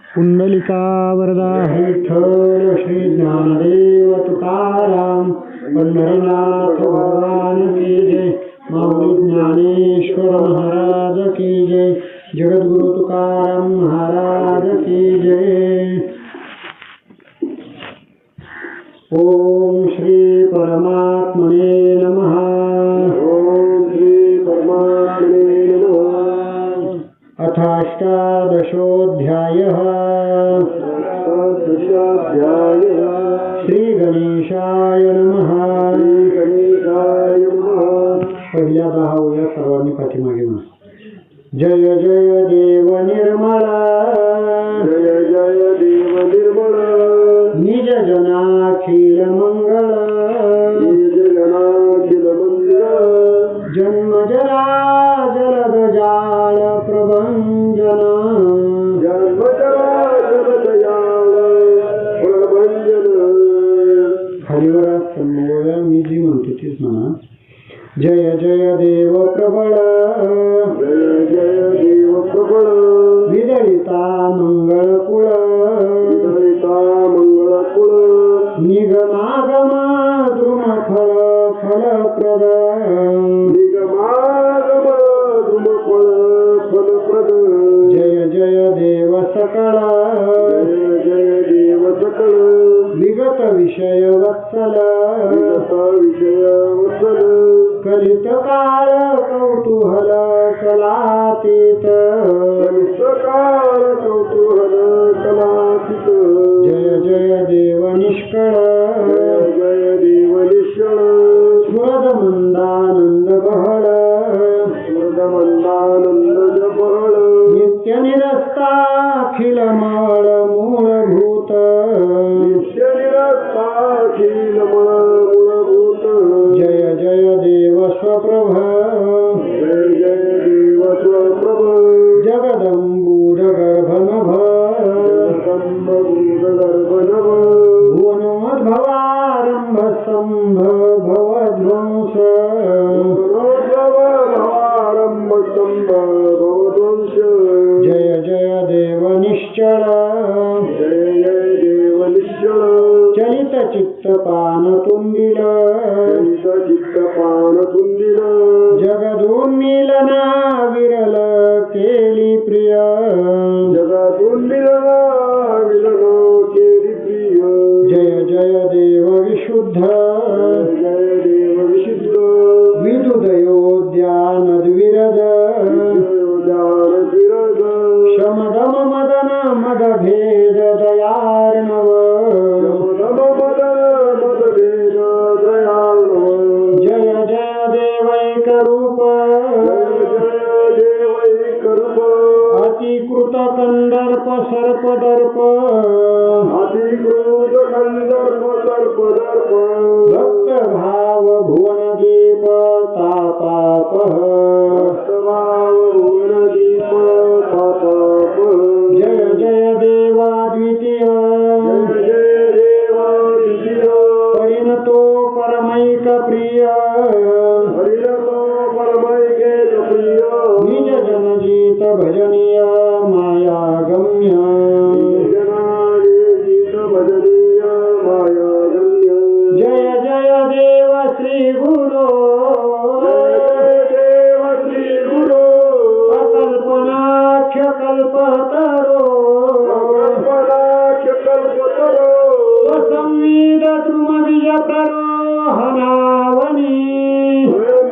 पुंडलिका वरदा विठ्ठल श्री ज्ञानदेव तुकाराम पंढरीनाथ भगवान की जय। माऊली ज्ञानेश्वर महाराज की जय। जगद्गुरु तुकाराम महाराज की जय। ओम श्री परमात्मने नमः। ओम श्री परमात्मने नमः। अथाष्टादशोऽध्यायः। श्री गणेशाय नमः। पहिल्या 10 ओळ्या सर्वांनी पाठीमागे म्हणा. जय जय देव निर्मळ, जय जय देव निर्मळ, निज जनाखिल मंगळ, निज जनाखिल मंगळ, जन्म जरा जलद जाळ प्रभंजन, जन्म जरा जलद जाळ प्रभंजन. खालीवर समोर मी जी म्हणतो तीच म्हणा. जय जय देव प्रबळ, जय जय देव प्रबळ, विदळिता मंगळ कुळ, विदळिता मंगळ कुळ, निगमागम द्रुम फळ फलप्रद, निगमागम द्रुम फळ फलप्रद. जय जय देव सकळ, जय जय देव सकळ, विगत विषय वत्सल, विगत विषय वत्सल, कलित काळ कौतूहल कलातीत, सकाळ कौतूहल कलातीत. जय जय देव निष्कळ, जय जय देव निश्चळ, स्फुरद मंदानंद बहळ, स्फुरद मंदानंद बहळ, नित्य निरस्ता अखिल मळ मूलभूत, नित्य निरस्ताखिल मूलभूत. जय जय देव स्वप्रभ, जय जय देव स्वप्रभ, जगदंबूज गर्भनभ, जगदंबूज गर्भनभ, भुवनोद्भवारंभ संभव भवध्वंस, भवारंभ संभवध्वंस. जय जय देव निश्चळ, जय जय देव निश्चळ, चलित चित्त पान तुंबिल, चलित चित्त पान तुंदिल, जगदोन्मीलना विरल केली प्रिय, जगातून मिळाला विलन केली प्रिय. जय जय देव विशुद्ध, जय जय देव विशुद्ध, विदुदयोद्यान द्विरद, विद्योदान विरद, शमदम मदन मद भेद दयार्णव, शमदम मदन मदभेद दयार्णव. जय जय देवैक रूप, जय जय देवैक रूप, अतिकृत कंदर्प सर्पदर्प, अधिकृत कंदर्प सर्पदर्प, भक्त भाव भुवनदीप तातापः, भक्तभाव भुवनदीप ताताप. जय जय देवा द्वितीय, जय जय देवा द्वितीय, परिणतो परमैक प्रिय, हरिणतो परमैकेत प्रिय, निज जनजीत भजनीय मायागम्य, जनाजीत भजनीय मायागम्य. जय जय देव श्री गुरो, जय जय देव श्री गुरो, अकल्पनाख्य कल्पतरो, कल्पनाख्य कल्पतरो, स्वसंविद द्रुमबीज प्ररोहणावनी,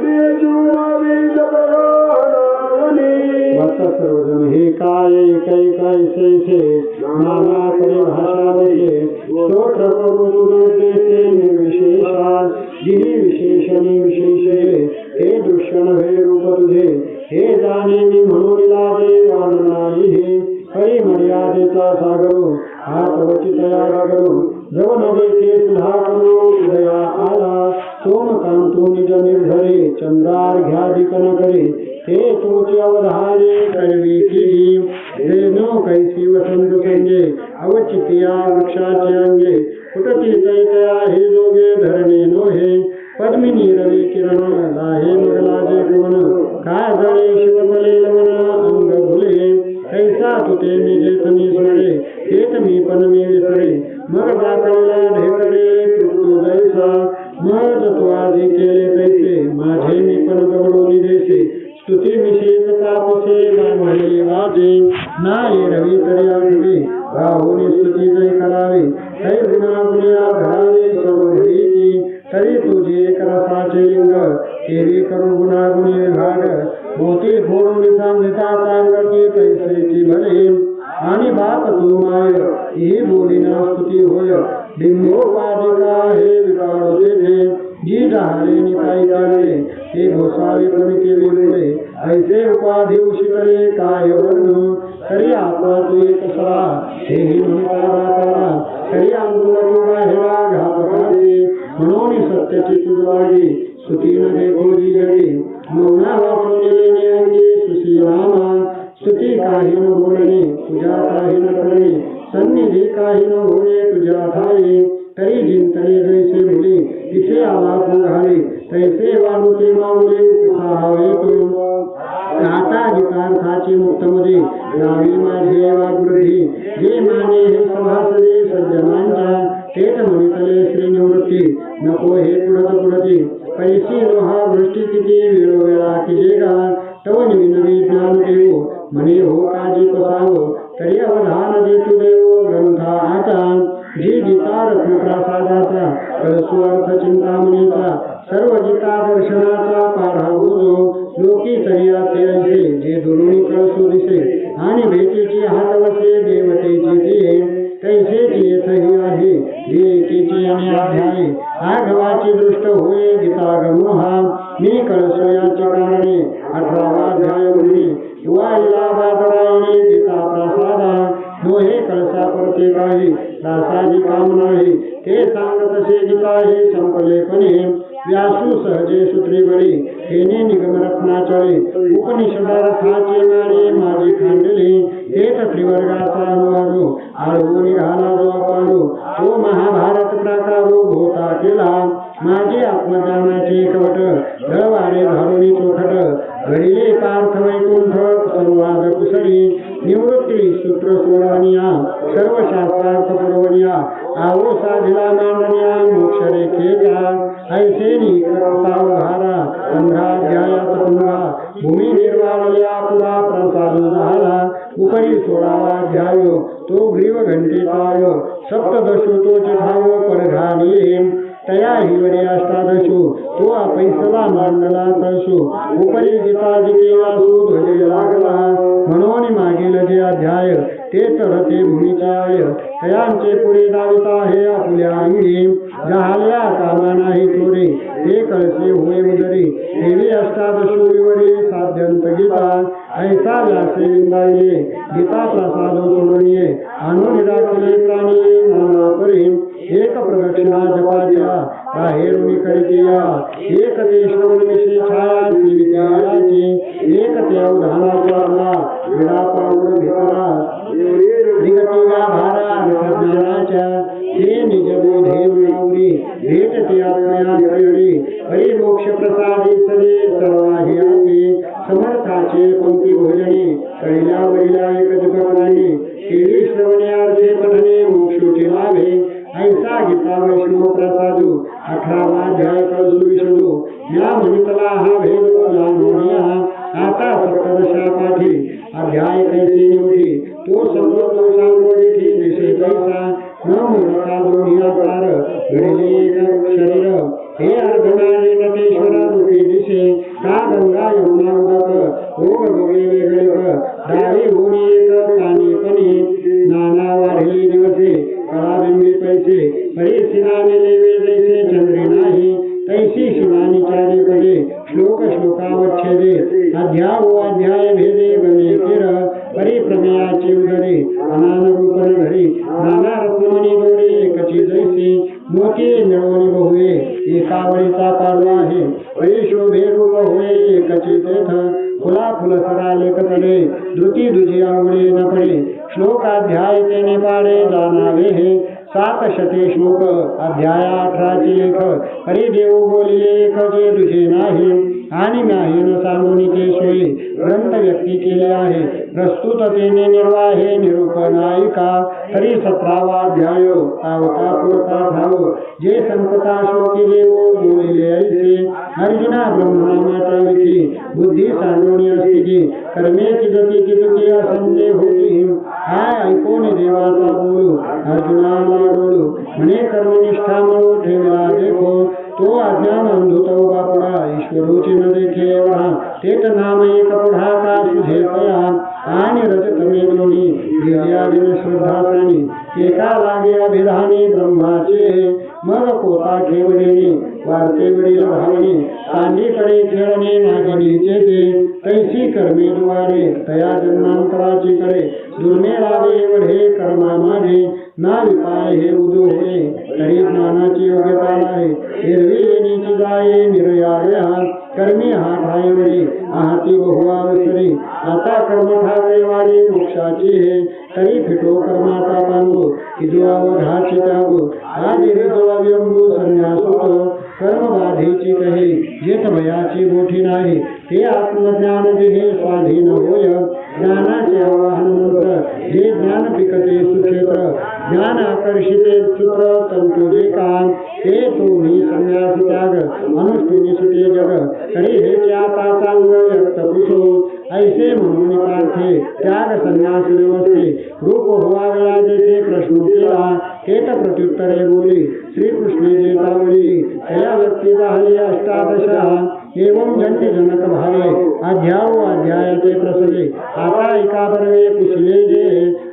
बीज प्ररोहणावनी. वत्स सर्वजन हे काय कैसे नाना परिभाषा देते, स्तोत्र करू तुझे निर्विशेषात, जिही विशेषणी विशेषे, हे दृश्य नव्हे रूप तुझे, हे जाणे मी म्हणून लाजे वाढणारी हे, हरी मर्यादेचा सागरू हात वचितया गागरू, जव न देखे सुधा करू उदया आला, सोमकांतू निज निर्धरे, चंद्रार्घ्याधिक न करे, हे तोचे अवधारे करवी केली, रेणू कैसी वसंत संगे, अवचितिया वृक्षाचे अंगे, फुटती चैतया हे जोगे धरणे नोहे, पद्मिनी रवी किरण लाहे मगलाचे गमन, काय जळे शिवबले लमन अंग भुले, ऐसा तुते मी जेथ मी स्मरे तेथ मी पण मी विसरे मग दाखवला ढेकळे तुटतो जैसा मग तो आधी केले तैसे माझे मी पण गवडोनी देसे स्तुती मिशेच तापसे गाणे वाजे नाही रवी तरी आठवे राहुनी स्तुती जय करावे तै गुणागुण्या धरावे सर्व घडीची तरी तुझे एक रसाचे लिंग केली करू गुणागुणी भाग मोती फोडून सांगिता सांगती कैसेची भले आणि बाप तू माय ही बोलीना स्तुती होय बिंबोपाधिका हे विकाळोचे दे जी झाले निकाय केले हे घोसावे पण केले पुढे ऐसे उपाधी उशिकले काय वर्णू तरी आपला तू एक सरा हेही म्हणता तरी अंतुवरी बाहेरा घातकाचे म्हणून सत्याची तुझ लागे स्तुती नगे गोरी जगे मौना वाचून गेले अंगी सुशीलामा स्तुती काही न बोलणे तुझ्या काही न करणे सन्निधी काही न होणे तुझ्या ठाई तरी जिंतले जैसे मुली तिथे आला घाले तैसे वाढूते माऊले उपसावे तो आता गीतार्थाची मुक्तमध्ये गावी माझे वागृधी जे माने हे सभासदे सज्जनांच्या तेच म्हणतले श्री निवृत्ती नको हे पुढती पैसी लोहा वृष्टी किती वेळोवेळा किजेगा तव नवी ज्ञान देऊ म्हणे हो काजी पसाव तरी अवधान देतु देव ग्रंथा आता जी गीता रत्न प्रसादाचा कळसू अर्थ चिंतामणीचा सर्व गीता दर्शनाचा पाढा बोलो लोकी तरी असे जे दुरुणी कळसू दिसे आणि भेटीची हातवसे देवतेची ती तैसेची येथही आहे जे एकेची आणि अध्याय आघवाची दृष्ट होय गीतागमोहा मी कळसो याची कारणे 18वा अध्याय म्हणणे वाईला बादरायणे गीता प्रसादा मोहे कळसा परते काही दासाजी काम नाही ते सांगतसे गीता हे संपलेपणे व्यासू सहजे सूत्री बळी हेने निगम रत्नाचळे उपनिषदार्थाचे माने माझे खांडले हेच त्रिवर्गाचा अनुवादो आळवू निघाला जो पाडो तो महाभारत प्रकारो भोता केला माझे आत्मज्ञानाचे कवट दळवारे धारुणी चोखट घडिले पार्थ वैकुंठ संवाद कुसरी निवृत्ती सूत्र सोडवनिया सर्व शास्त्रार्थ पुरवनिया आवो साधिला मांडनिया मोक्ष रेखेचा ऐसेनी करतावधारा 15 अध्यायात 15 भूमी निर्वाळल्या पुरा प्रसाद झाला उपरी 16वा अध्याय तो ग्रीव घंटेचा सप्तदशो तो चिठाव परघानी तया हिवरे अष्टादशो तो पैसला मांडला कळसो उपरी गीता जिकेवासू ध्वजे लागला म्हणून मागील जे अध्याय ते तरते भूमिचाय तयांचे पुढे दाविता हे आपल्या अंगी झाल्या कामा नाही थोरे हे कळसे होय उदरी देवी अष्टादशो विवरे साध्यंत गीता ऐसा व्यासे विंदाये गीता प्रसाद सोडणीये आणून दाखले प्राणी नाना परी एक प्रदक्षिणा जपाच्या बाहेरून करितिया एक ते श्रवण विषय छाया विद्याची एक ते अवधानाचा विडा पाऊल भितरा विगतिगा भारा विज्ञानाच्या ते निज बोधे उडावरी भेट ते आत्म्या श्रेणी हरी मोक्ष प्रसादी सदे सर्वाही आपे समर्थाचे पंक्ती भोजने कळल्या वरिला एकच करणाने केली श्रवणे अर्थे पठणे मोक्षोचे लाभे ऐसा गीता वैष्णव प्रसादू 18वा अध्याय कळसू विषदू या म्हणितला हा भेद जाणूनिया आता सप्तदशा पाठी अध्याय कैसे निवडी तो संतो सांगोडी दिसे कैसा न मूलता दोन्ही आकार घडले एक शरीर हे अर्धनारी नटेश्वरा रूपी दिसे का गंगा यमुना उदक ओघ दोघे वेगळे दारी होणी एक पाणी पणी नाना वाढली दिवसे कळाबिंबी पैसे परिसिनाने लेवे जैसे चंद्री नाही तैसी शिवानी चारी पडे श्लोक श्लोकावच्छेदे अध्यावो अध्याय भेदे गणे किर परिप्रमेयाचे उदरे अनान रूपन घरी नाना रत्नमणी दोरे एकची जैसे मोती मिळवणी बहुये एकावळीचा पाडवा आहे परिशोभे रूप होय एकची तेथ फुला फुल सरा लेखतडे धृती दुजी आवळे न पडे श्लोकाध्याय तेने पाडे जाणावे हे 700 श्लोक अध्याय 18 चे लेख हरिदेव बोलिले एक जे दुजे नाही आणि म्याहीन सांगून ते सोयी ग्रंथ व्यक्ती केले आहे. प्रस्तुततेने निर्वाहे निरूपणायिका तरी 17वा अध्याय आवता पुरता ठाव जे संकटा शोकी देव बोलिले ऐसे अर्जुना ब्रह्मनामाच्या विधी बुद्धी सांगोनी असती कर्मेची गती किती असंदेह होती हाय ऐकून देवाचा बोलू अर्जुनाला डोलू म्हणे कर्मनिष्ठा मळू ठेवला देखो तो अज्ञान अंधुत बापुडा ईश्वरूची न देखे एवढा तेच नाम एक पुढा का सुझे कया आणि रजत मेलोनी गिर्यादिन श्रद्धासानी एका लागे अभिधानी ब्रह्माचे मग कोता ठेवलेली वारते वडील भावने सांडीकडे खेळणे नागिनीचे ते तैसी कर्मे द्वारे तया जन्मांतराची कडे दुर्मेळावे एवढे कर्मा मागे ना विपाय हे उदू होय तरी ज्ञानाची योग्यता नाही हिरवी लेणीची जाये निर्याव्या कर्मी हा ठाईवरी आहाती बहुवावसरी आता कर्म ठावे वाढी मोक्षाची हे तरी फिटो कर्माचा पांगू इजो अवघाची त्यागू आधी रिजवाव्यंगू संन्यास होतो कर्मबाधीची कहे जेत भयाची मोठी नाही ते आत्मज्ञान जे स्वाधीन होय ज्ञानाचे आवाहन मंत्र जे ज्ञान पिकते सुक्षेत्र ज्ञान आकर्षिते सूत्र तंतुजे कान ते तुम्ही संन्यास त्याग अनुष्ठुनी सुटे जग तरी हे आता चांग व्यक्त पुसो ऐसे म्हणून पार्थे त्याग संन्यास व्यवस्थे रूप होवा वेळा जेथे प्रश्न केला तेत प्रत्युत्तरे बोली श्रीकृष्णे जे तावली या व्यक्ती झाली अष्टादशा एवं जन्य जनक भावे अध्यायाचे प्रसंगे आता एका बरवे पुसले जे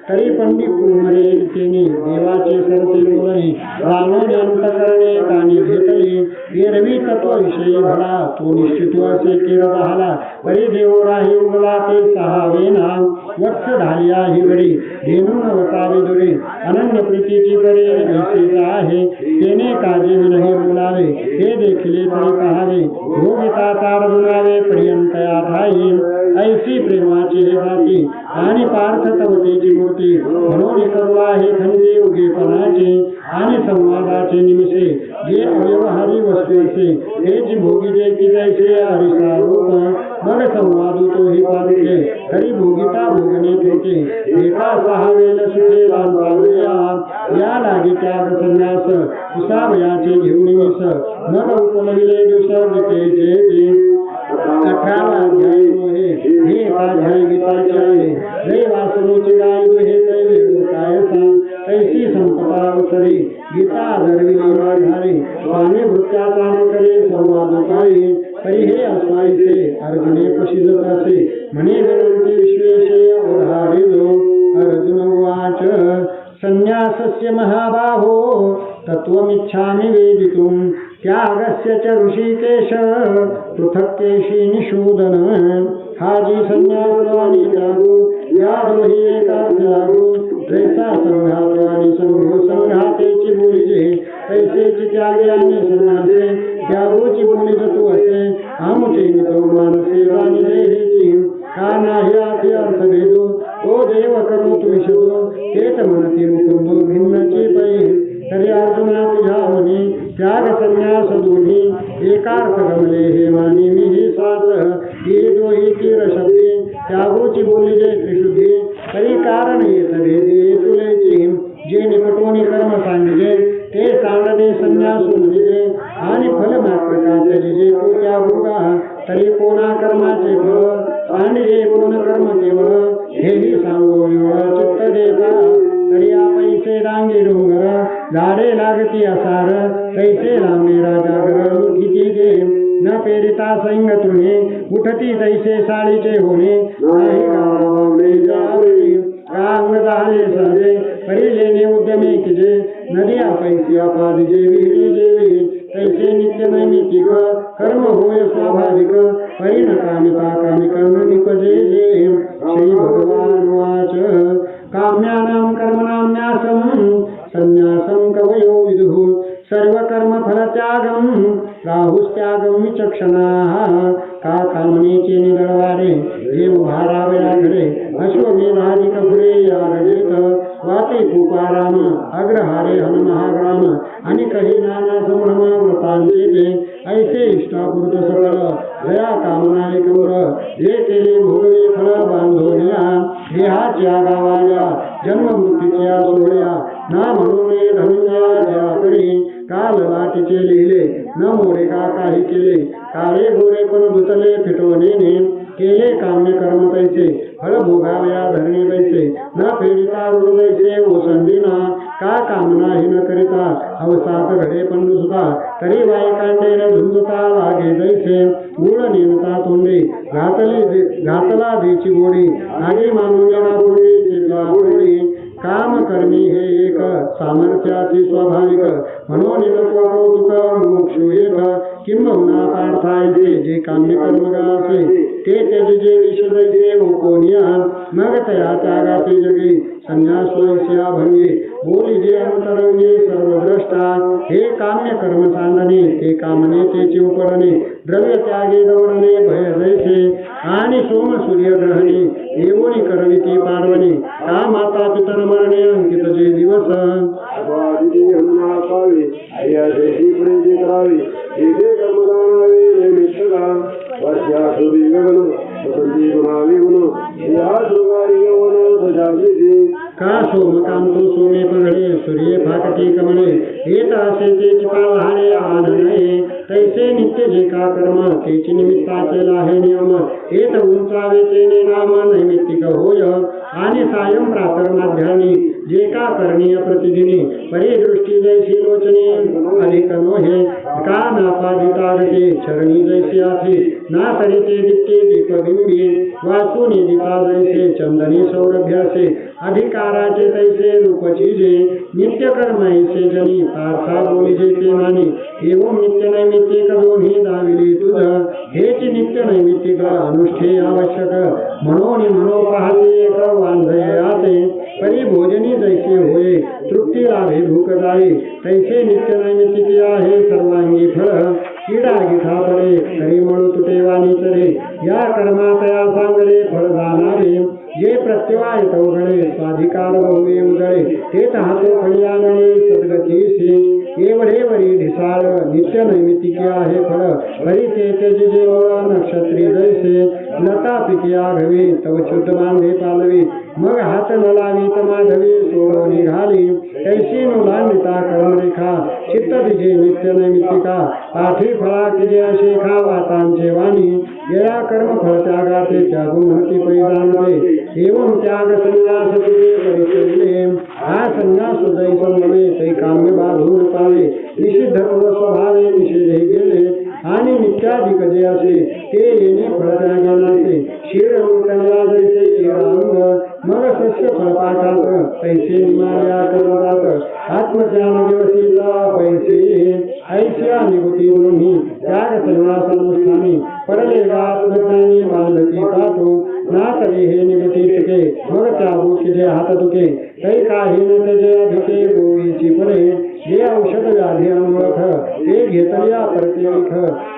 तरी पंडित कुमरे तेने देवाचे सरते बोलणे रामोन्यंत करणे कानी घेतली एरवी तत्व विषयी भला तो निश्चित असे केर राहिला तरी देव राही उगला ते सहावेना वत्स ढालिया ही गडी धेनून अवतारी दुरे अनन्य प्रीतीची करे ऐसीचा आहे तेने काजे विनही बोलावे हे देखिले तरी पहावे भोगिता ताड दुरावे पर्यंत आठाई ऐसी प्रेमाची हे जाती आणि पार्थ तवतेची मूर्ती म्हणून करू आहे खंडी उगेपणाचे आणि संवादाचे निमिषे जे अव्यवहारी वस्तू असे हे जी भोगीचे की जैसे हरिसा रूप मग संवादू तो ही पारुके तरी भोगिता भोगणे ठेके एका सहावेल सुखे या लागे त्याग संन्यास उसावयाचे घेऊन मिस मग उपलविले दुसरे ते 18वा अध्याय मोहे हे अध्याय गीताचे आहे रे वासरूची गाय हे तैवे काय सांग तैसी संपदा अवसरी गीता धरविली माघारी स्वामी भृत्याचा न करे संवाद काही तरी हे अस्माईचे अर्जुने पशिजत असे म्हणे विनंती विश्वेशे उदाहरे जो अर्जुन उवाच संन्यासस्य महाबाहो तत्त्वमिच्छामि वेदितुं त्यागस्य च ऋषिकेश पृथक् केशी निषूदन हा जी संन्यास आणि त्यागो या दोही एकाच लागो जैसा संघात आणि संघो संघातेची बोलीचे तैसेची त्यागे आणि संन्यासे त्यागोची बोलीच तू असे आमुचे नितो मानसे आणि देहेची का नाही आधी अर्थ भेदो ओ देव करू तुम्ही शोधो तेच म्हणती मुकुंदो भिन्नची पै तरी अर्जुना तुझ्या म्हणे त्याग संन्यास दोन्ही एकार्थ गमले हे मानी मी ही साथ ही दोही तीर शब्दे त्यागोची बोली जे त्रिशुद्धी तरी कारण येत भेदे तुलेची जे निकटोनी कर्म सांगिजे ते सांगणे संन्यासू म्हणजे आणि फल मात्र का तरी तो त्यागोगा तरी कोणा कर्माचे फळ आणि कोण कर्म केवळ हेही सांगो निवळ चित्त देता तरी पैसे डांगे डोंगर झाडे लागती असार तैसे लांबे राजागर उठीची गे न पेरिता सैंग तुणे उठती तैसे साळीचे होणे नाही गावावले जावळी रांग झाले सहजे परिलेने उद्यमे किजे नद्या पैसे अपादिजे विहिरी जेवी तैसे नित्य नैमितिक कर्म होय स्वाभाविक परिणकामिता कामिक निपजे श्री भगवान वाच काम्यानां कर्मणां न्यासं संन्यासं कवयो विदुः सर्वकर्मफलत्यागं राहुस्त्यागं विचक्षणाः का कामनेचे निगळवारे हे उभारा वेळा घडे अश्वमेधाधिक पुढे यागजेत वाते कुपाराम अग्रहारे हन महाग्राम आणि काही नाना संभ्रम व्रतांचे ते ऐसे इष्टापूर्त सकळ जया कामना एकम्र जे केले भोगवे फळ बांधोनिया देहाच्या गावाल्या जन्म मृत्यूच्या सोहळ्या ना म्हणून धनुया जयाकडे काल लाटीचे लिहिले न मोडे का काही केले काळे गोरे पण धुतले फिटवणे केले काम्य कर्म तैसे फळ भोगाव्या धरणे बैसे न फेडिता हृदयसे ओसंडीना का कामना ही न करिता अवसात घडे पण सुद्धा तरी वाई कांडेर झुंजता लागे जैसे गुळ नेमता तोंडे घातला देची गोडी आगी मानून येणार गोडी जिल्हा गोडी काम कर्मी हे एक सामर्थ्याची स्वाभाविक म्हणून नको कौतुक मोक्षु एक किंबहुना पार्थायचे जे काम्य कर्मगासे ते त्याचे विषदैसे कोणिया मग तया त्यागाचे जगे संन्यास वैश्या भंगे बोली जे अंतरंगे सर्वद्रष्टा हे काम्य कर्म सांडणे ते कामने तेचे उपडणे द्रव्य त्यागे दौडणे भय जैसे आणि सोम सूर्यग्रहणे येऊनी करविती पाडवणे का माता पितर मरणे अंकित जे दिवस का सोमकांतो सोमे पगडे सूर्य फाकटी कमळे येत असे तेची पालहाणे आनंदे तैसे नित्य जे का कर्म तेची निमित्ताचे लाहे नियम येत उंचावे तेने नाम नैमित्तिक होय आणि सायं प्रातर माध्यानी जे का करणीय प्रतिदिनी परिदृष्टी जैसी लोचने अधिक नोहे का नापादितागते चरणी जैसी आथे ना तरीते दित्ते दीपबिंबी वासुनी दिता जैसे चंदनी सौरभ्यासे अधिकाराचे तैसे रूपचीजे नित्य कर्म ऐसे जनी पार्था बोलीजे ते माने एवं नित्य नैमित्तिक दोन्ही दाविले तुझ हेच नित्य नैमित्तिक अनुष्ठेय आवश्यक म्हणून मनो पाहते एक वांझयाते परिभोजनी जैसे होय तृप्ती लाभे भूक जाई तैसे नित्य नैमित्तिक आहे सर्वांगी फळ किडा गिठा पडे तरी मळू तुटे वाणी चरे या कर्मातया सांगडे फळ जाणारे जे प्रत्यवाय उघडे स्वाधिकार बहुवे उजळे ते हातो फळी आणणे सद्गतीशी एवढे वरी ढिसाळ नित्य नैमित्तिक आहे फळ हरी ते जे नक्षत्री जैसे लता पिके आघवी तव च्युत बांधे पालवी मग हात न लावी माधवी सोडो निघाली ऐशी नुलांडिता कर्मरेखा चित्त तिचे नित्य नैमित्तिका पाठी फळा किजे असे खा वातांचे वाणी गेला कर्म फळ त्यागाते त्यागू म्हणती पै जाणते एवं त्याग संन्यास तुझे परिचयले हा संन्यास जैसन नव्हे ते काम्य बाधून पावे निषिद्ध स्वभावे निषेधे गेले आणि नित्याधिक जे असे ते येणे फळ त्यागानासे शिर उठला जैसे शिरांग मग सस्य फळपाठात पैसे निमाया करतात आत्मज्ञान दिवसीचा पैसे ऐश्या निगुती दोन्ही त्याग संन्यासानुष्ठानी पडले आत्मज्ञानी मानती पाठो ना तरी हे निगती चुके मग त्यागू किजे हात तुके तै काही न त्याचे अधिके गोवीची पडे जे औषध व्याधी अनुळख ते घेतल्या प्रत्येक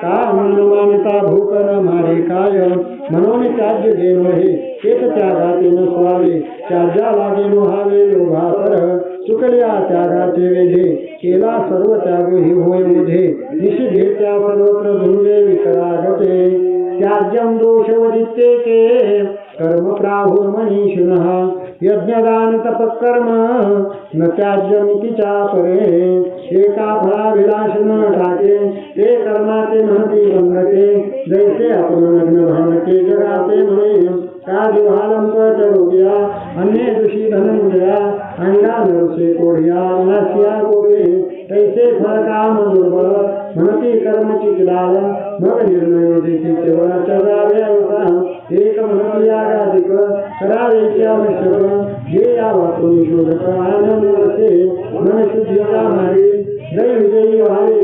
का अन्न मानता भूक न मारे काय म्हणून त्याज्य जे नव्हे तेच त्यागाचे नसवावे त्याज्या लागे मोहावे लोभापर चुकल्या त्यागाचे वेधे केला सर्व त्याग ही होय मुझे निषिद्धे त्या सर्वत्र झुंजे विकरागते त्याज्यम दोषवदित्ते के कर्म प्राहुर मनीषिणः यज्ञदान तपकर्म न त्याज्यमितीच्या परे एका फळाभिलाष न ठाके ते कर्माचे महती बंधके जैसे आपण लग्न भांडके जगाचे म्हणे का जिव्हालंब चढोग्या अन्य दुषी धनंजया अंगा नरसे कोढ्या नासिया गोवे तैसे फळ काम दुर्बळ म्हणती कर्म चिकलाल मग निर्णय देती केवळ चरावे होता एक म्हणती यागाधिक करावेचे आवश्यक जे या वाचून शोधक आनंद असे मन शुद्धीचा मागे जय विजयी व्हावे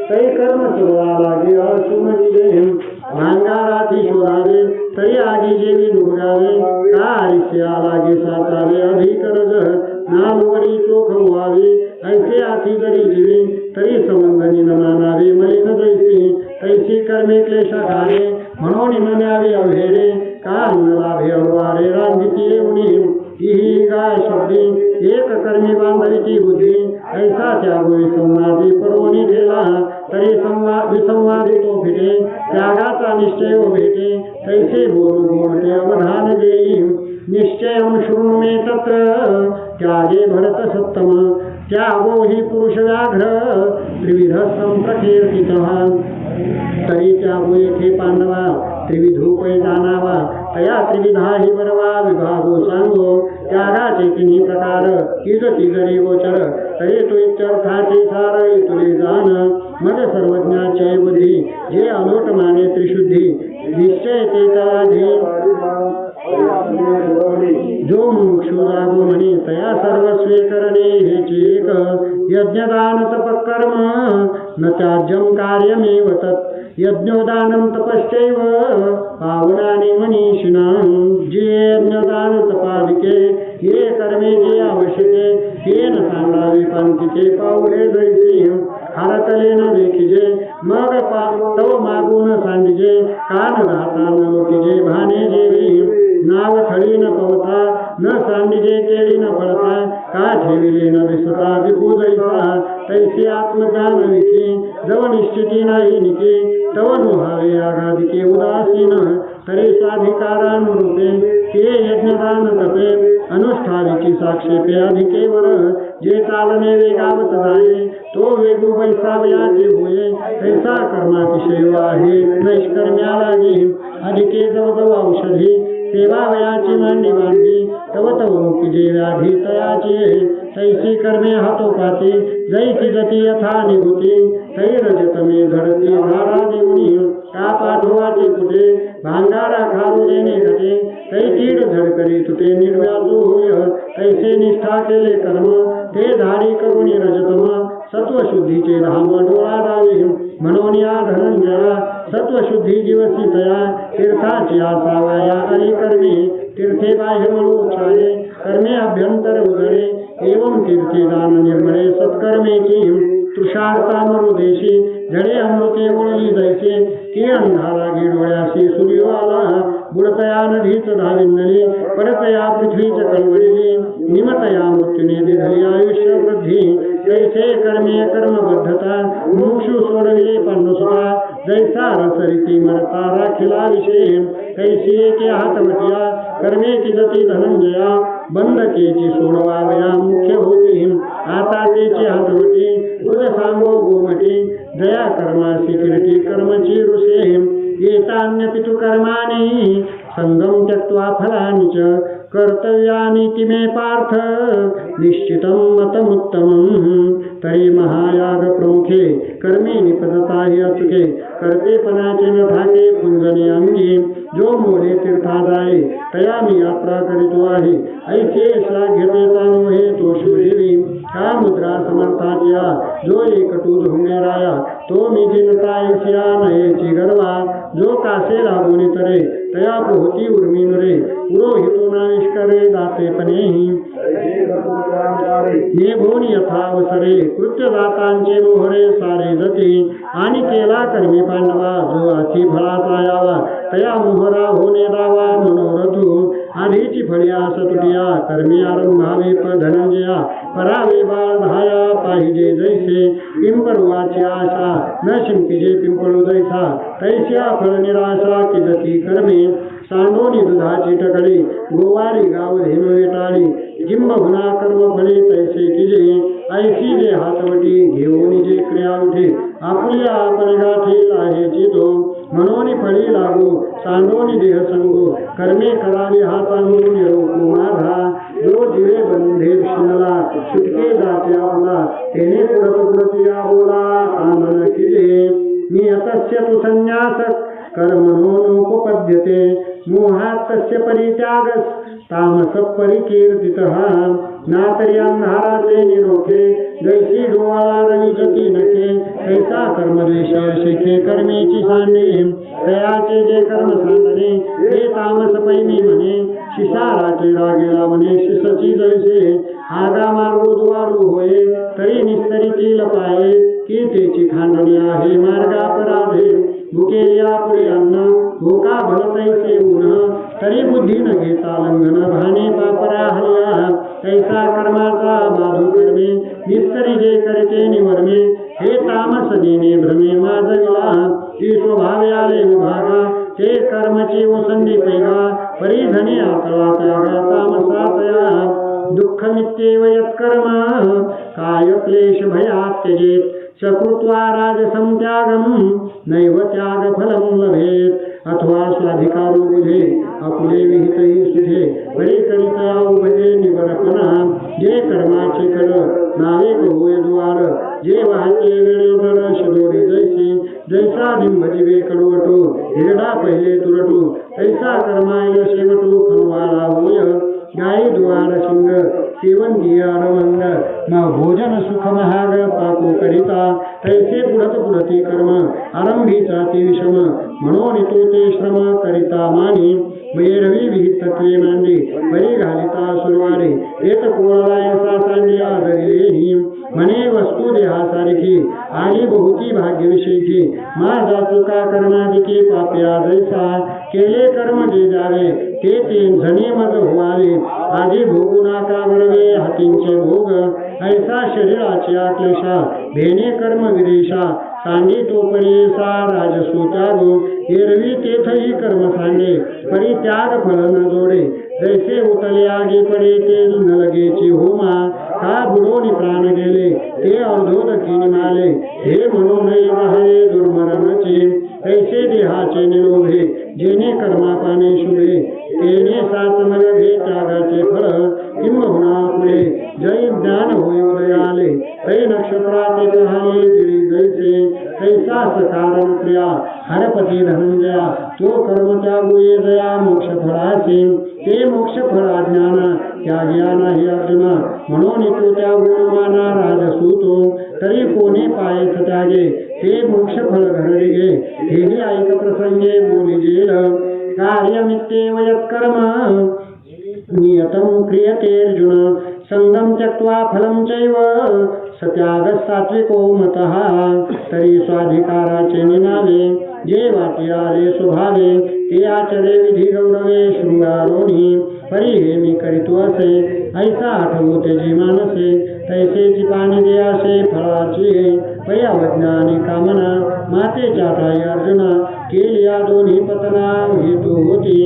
तै कर्म सुरवा लागे असुमनी भांगाराची शोधावे तरी आगी जेवी डुबगावे का आयुष्या लागे साचावे अधिक रज नामवडी चोख व्हावे ऐसे आती जरी जीवे तरी संबंधनी न मानावे मलिन जैसी तैसी कर्मे क्लेशाकारे म्हणून न न्यावे अवहेरे का न लाभे अववारे रांगिती येऊनी ही गाय शब्दी एक कर्मी बांधवीची बुद्धी ऐसा त्यागोई संवादी पडवणी ठेला तरी विसंवादी तो फिटे त्यागाचा निश्चय व भेटे तैसे बोलू बोलते अवधान देई निश्चयं शृणु मे तत्र त्यागे भरत सत्तम त्यागो हि पुरुष व्याघ्र त्रिविध संप्रकीर्तितः तरी त्यागो येथे पांडवा त्रिविधोपय जाणावा तया त्रिविधा हि बरवा विभागो सांगो त्यागाचे तिन्ही प्रकार तिजरी गोचर तरी तो इत्यर्थाचे सार तुले जाण मग सर्वज्ञाचे बुद्धी जे अलोट माने त्रिशुद्धी निश्चय ते त्यागे जो मुमुक्षु लागो म्हणे तया सर्वस्वे करणे हेचे एक यज्ञदान तपकर्म न त्याज्यम कार्यमेव तत् यज्ञोदानं तपश्चैव पावनानि मनीषिणां जे यज्ञदान तपादिके ये कर्मे जे आवश्यके तेन सांगावे पंथिके पाऊले जैसे हारतले न देखिजे मग तव मागून सांडिजे कान राहता न लोकिजे भाने जेवी नाव थळी न पवता न सांडिजे केळी न फळता का ठेविले न दिसता विभू जैसा तैसे आत्मज्ञान विकी जव निश्चिती नाही निकी तव नुहावे आघादिके उदासीन तरी स्वाधिकारानुरूपे ते यज्ञदान तपे अनुष्ठाविकी साक्षेपे अधिकेवर जे चालणे वेगावत जाये तो वेगू बैसावयाचे होये तैसा कर्मातिशय आहे नैष्कर्म्या लागी अधिके जवजव औषधी सेवावयाची मांडी बांधी तव तव मुखी व्याधी तयाची तैसी कर्मे हातोपाती जैसी गती यथा निभूती तै रजतमे झडती धारा देऊनी का पाठवाचे कुठे भांगारा खारू देणे घटे तै तीड झडकरी तुटे निर्व्याजू होय तैसे निष्ठा केले कर्म ते धाडी करुणी रजतम सत्वशुद्धीचे धाम डोळा दावी म्हणून या धनंजया सत्वशुद्धी दिवसी तया तीर्थाची आसावया अलिकर्मी तीर्थे बाह्य मनोचारे कर्मे अभ्यंतर उदरे एवं तीर्थी दान निर्मळे सत्कर्मेची तुषारतामरुदेशी जडे अमृते ओळली जैसे की अंधारा गे डोळ्याशी सूर्यो आला बुडतया नदीच धाविंदली पडतया पृथ्वीच कळवळली निमतया मृत्यूने दिधली आयुष्य वृद्धी जैसे कर्मे कर्मबद्धता मुमुक्षु सोडविले पांडुसुता जैसा रसरिती मरता राखिला विषय कैसी एके हातवटिया कर्मेची गती धनंजया बंधकेची सोडवावया मुख्य होती आता तेची हातवटी तुझ सांगो गोमटी दया कर्मासी कीर्ती कर्मची ऋषे येतान्य पितु कर्माणि संगम त्यक्त्वा फलानि च कर्तव्यानि तिमे पार्थ निश्चितं मतमुत्तमं तरी महायाग प्रमुखे कर्मे निपदता हि अचुके कर्तेपणाचे न ठाके पुंजने अंगी जो मोडे तीर्था जाये तया मी यात्रा करीतो आहे ऐसे श्लाघ्यते तानो हे तो शिवदेवी का मुद्रा समर्थाचिया जो एकटू धुणे राया तो मी जिनता ऐसिया नयेची गर्वा जो कासे लागोनी तरे तया पोहती उर्मी नुरे पुरोहितो नाविष्करे दातेपणेही नेभोनी यथावसरे कृत्यदातांचे मोहरे सारे जती आणि केला कर्मी पांडवा जो अति फळाचा यावा तया मोहरा होणे दावा मनोरथू आधीची फळी आस तुटिया कर्मी आरंभावे धनंजया परावे बाळ धाया पाहिजे जैसे पिंपळवाची आशा न शिंपिजे पिंपळू जैसा तैस्या फळ निराशा की गती कर्मे सांडोनी दुधाची टकळी गोवारी गाव धेनुळे टाळी जिंब हुना कर्म फळे तैसे किजे ऐसी जे हातवटी घेऊन जे क्रिया उठे आपुल्या आपण गाठी लाहेची तो मनोनी फळी लागो सांडोनी देह संगो कर्मे करावी हातांगो निरोपो माझा जो जिरे बंधे शिनला सुटके जाते आपला तेने पुरतपुरतिया बोला आमन किजे नियतस्य तु संन्यासक कर्मणोनुपपद्यते मोहात् तस्य परित्यागस् तामस परिकीर्तितः नातरी अंधाराचे निरोखे जैसी डोळा रविजती नखे तैसा कर्मदेश शिखे कर्मेची सांडे तयाचे जे कर्म सांडणे ते तामस पैमी म्हणे शिशाराचे रागे लावणे शिसची जैसे आगा मार्गो द्वारू होय तरी निस्तरीची लपाये की तेची खांडणी आहे मार्गापराधे भुके या पुढे अन्न भोका भलतैसे ऊन तरी बुद्धी न घेता लंघन भाने पापरा हल्ला तैसा कर्माचा बाधू कर्मे निस्तरी जे करते निवर्मे हे तामस देणे भ्रमे माजविला ती स्वभावे आले विभागा ते कर्मची ओसंडी पैगा परिधने आकळा त्यागा तामसातया दुःख मित्येव यत्कर्म काय क्लेश भयात् त्यजेत् सकृत्वा राजसं त्यागं नैव त्यागफलं लभेत् अथवा स्वाधिकारो बुधे अकुले विहितही सुधे परिकरिता उभजे निवरपणा जे कर्माचे कड नावे होय द्वार जे वाहते वेळेवर शदोरी जैसी जैसा बिंब जिवे कडवटो हिरडा पहिले तुरटो तैसा कर्माय शेवटो खनवाळा होय गाई द्वार शिंग सेवन गियाडवंग मग भोजन सुख महाग पाको करिता तैसे पुढत पुढती कर्म आरंभीचा ते विषम म्हणून तो ते श्रम करिता मानी वैरवी विहित तत्वे मांडे बरी घालिता सुरवाडे येत कोळायसा सांडिया धरिलेही म्हणे वस्तू देहासारखी आली बहुती भाग्यविषयी माझा चुका कर्माधिके पाप्या जैसा केले कर्म जे जावे ते झणे मज व्हावे आधी भोगू नाका बरवे हातींचे भोग ऐसा शरीराची आक्लेशा भेने कर्म विदेशा सांगे तो परेसा राजसो त्यागो एरवी तेथही कर्म सांगे परी त्याग फल न जोडे जैसे उतले आगे पडे ते न लगेची होमा का बुडोनी प्राण गेले ते अर्धोदकी निमाले हे म्हणून वाहले दुर्मरणचे ऐसे देहाचे निरोधे जेने कर्मापाने शुभे तेने सात नलभे त्यागाचे फळ किंबहुना पुढे जय ज्ञान होय उदयाले तै नक्षत्राचे पाहले गिरी जैसे तैसा सकारण क्रिया हरपती धनंजया तो कर्म त्यागोये जया मोक्ष फळाचे ते मोक्ष फळ अज्ञान त्याग्या नाही अर्जुना म्हणून तो त्यागो माना राजसूतो तरी कोणी पायथ त्यागे ते मोक्ष फळ घडले गे हेही ऐक प्रसंगे बोली जेल कार्यमित्येव यत्कर्म नियतं क्रियते अर्जुन संगम त्यक्त्वा फलं चैव सत्याग सात्विको मतः तरी स्वाधिकाराचे निनावे जे वाटी आले स्वभावे ते आचरे विधी गौरवे शृंगारोनी परी हे मी करीतो असे ऐसा आठवू तेजी मानसे तैसेची पाणी दे असे फळाची पै अवज्ञानी कामना मातेच्या ठाई अर्जुना केली या दोन्ही पतना हेतू होती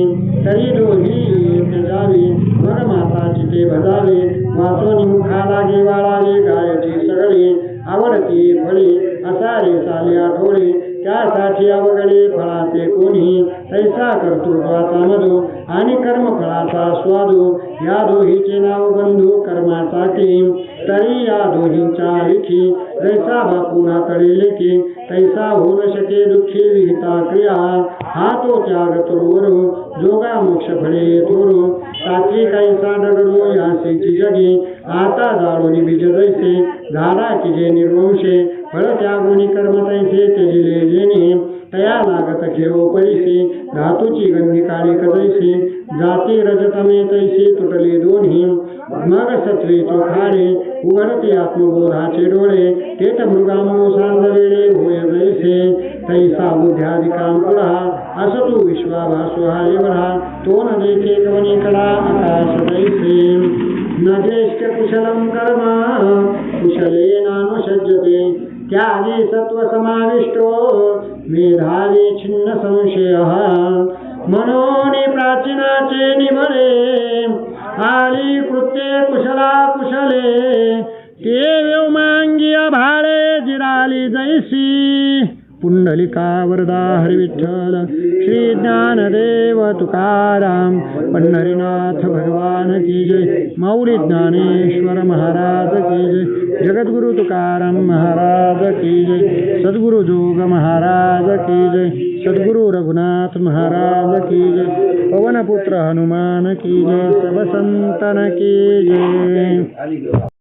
तरी दोन्ही येथे जावी मग माताची ते भजावे वाचोनी मुखा लागे वाळावे गायची सगळी आवडती फळी असा रे चाले आठवडे त्यासाठी अवघडे फळाचे कोणी तैसा कर्तृत्वाचा मधू आणि कर्मफळाचा स्वादू या दोहीचे नाव बंधू कर्माचा की तरी या दोहींच्या लिखी जैसा बापुना तळे लेखी तैसा होऊ न शके दुःखी विहिता क्रिया हा तो त्याग तुरुवरू जोगा मोक्ष फळे थोरू सात्विक कैसा डगरू यासेची जगी आता जाळोनी बीज जैसे झाडा की जे निर्वंशे फळ त्यागोनी कर्म तैसे त्यजिले जेणे तया लागत घेऊ परिसे धातूची गंधी काळी कजैसे जाती रजतमे तैसे तुटले दोन्ही मग सत्वे चोखाडे उघडते आत्मबोधाचे डोळे तेत मृगामो सांदवेळे होय जैसे तैसा बुद्ध्याधिकाम पुढा असतु विश्वाभासो हा एवढा तो न देखे कवनी कडा आकाश तैसे न देश्च कुशलं कर्म कुशलेनानुषज्यते त्यागी सत्व समाविष्टो मेधावी छिन्न संशयः मनोनी प्राचीनाचे निभरे आली कृत्ये कुशला कुशले ते व्योमांगी भाळे जिराली जैसी पुंडलिका वरदा हरिविठ्ठल श्री ज्ञानदेव तुकाराम पंढरीनाथ भगवान की जय माऊली ज्ञानेश्वर महाराज की जय जगद्गुरु तुकाराम महाराज की जय सद्गुरु जोग महाराज की जय सद्गुरु रघुनाथ महाराज की जय पवनपुत्र हनुमान की जय सब संतन की जय।